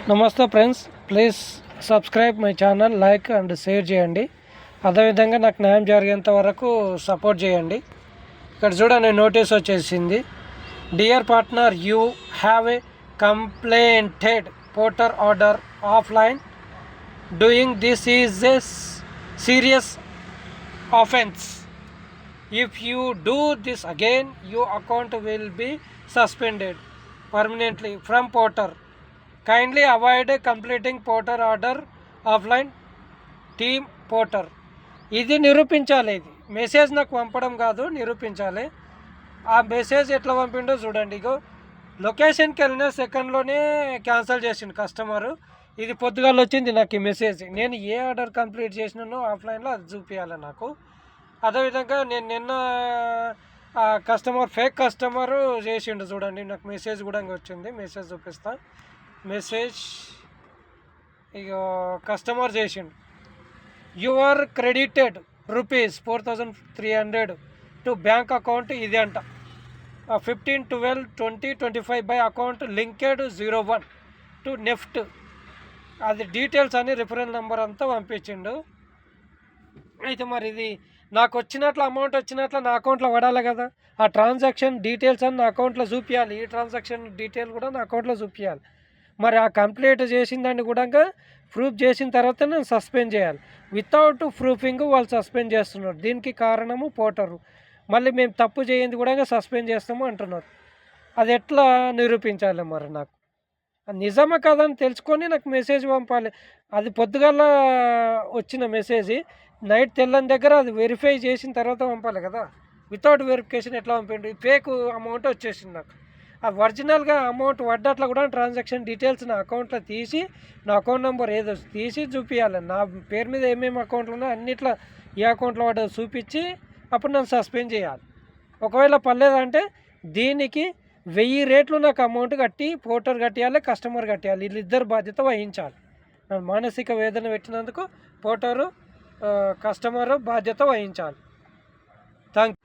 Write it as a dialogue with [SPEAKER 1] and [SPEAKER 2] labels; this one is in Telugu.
[SPEAKER 1] నమస్తే friends, please subscribe my channel, like and share చేయండి. అదేవిధంగా నాకు న్యాయం జరిగేంత వరకు సపోర్ట్ చేయండి. ఇక్కడ చూడండి, నోటీస్ వచ్చేసింది. Dear partner, you have a complainted Porter order offline. Doing this is a serious offense. If you do this again, your account will be suspended permanently from porter. Kindly avoid completing porter order offline. Team porter. ఇది నిరూపించాలి. ఇది మెసేజ్ నాకు పంపడం కాదు, నిరూపించాలి. ఆ మెసేజ్ ఎట్లా పంపిండో చూడండి. ఇగో లొకేషన్కి వెళ్ళిన సెకండ్లోనే క్యాన్సిల్ చేసిండు కస్టమరు. ఇది పొద్దుగాల వచ్చింది నాకు ఈ మెసేజ్. నేను ఏ ఆర్డర్ కంప్లీట్ చేసినానో ఆఫ్లైన్లో అది చూపించాలి నాకు. అదేవిధంగా నేను నిన్న కస్టమర్ ఫేక్ కస్టమరు చేసిండు చూడండి, నాకు మెసేజ్ కూడా వచ్చింది. మెసేజ్ చూపిస్తా. మెసేజ్ ఇక కస్టమర్ చేసిండు. Your credited ₹4,300 to bank account. ఇది అంట 15/12/2025 by account linked 01 to NEFT. అది డీటెయిల్స్ అని రిఫరెన్స్ నెంబర్ అంతా పంపించిండు. అయితే మరి ఇది నాకు వచ్చినట్లు అమౌంట్ వచ్చినట్లు నా అకౌంట్లో పడాలి కదా. ఆ ట్రాన్సాక్షన్ డీటెయిల్స్ అని నా అకౌంట్లో చూపించాలి. ఈ ట్రాన్సాక్షన్ డీటెయిల్ కూడా నా అకౌంట్లో చూపించాలి. మరి ఆ కంప్లీట్ చేసిన దాన్ని కూడా ప్రూఫ్ చేసిన తర్వాత నేను సస్పెండ్ చేయాలి. వితౌట్ ప్రూఫింగ్ వాళ్ళు సస్పెండ్ చేస్తున్నారు. దీనికి కారణము పోర్టరు. మళ్ళీ మేము తప్పు చేయింది కూడా సస్పెండ్ చేస్తాము అంటున్నారు. అది ఎట్లా నిరూపించాలి మరి? నాకు నిజమా కాదని తెలుసుకొని నాకు మెసేజ్ పంపాలి. అది పొద్దుగాల వచ్చిన మెసేజ్ నైట్ తెల్లని దగ్గర అది వెరిఫై చేసిన తర్వాత పంపాలి కదా. వితౌట్ వెరిఫికేషన్ ఎట్లా పంపిండు? ఫేక్ అమౌంట్ వచ్చేసింది నాకు. ఆ ఒరిజినల్గా అమౌంట్ పడ్డట్లా కూడా ట్రాన్సాక్షన్ డీటెయిల్స్ నా అకౌంట్లో తీసి, నా అకౌంట్ నెంబర్ ఏదో తీసి చూపించాలి. నా పేరు మీద ఏమేమి అకౌంట్లు ఉన్నాయో అన్నిట్లో ఏ అకౌంట్లో పడ్డదో చూపించి అప్పుడు నన్ను సస్పెండ్ చేయాలి. ఒకవేళ పర్లేదంటే దీనికి 1000 రేట్లు నాకు అమౌంట్ కట్టి పోర్టర్ కట్టియాలి, కస్టమర్ కట్టియాలి. వీళ్ళిద్దరు బాధ్యత వహించాలి. నన్ను మానసిక వేదన పెట్టినందుకు పోర్టరు కస్టమరు బాధ్యత వహించాలి. Thank you.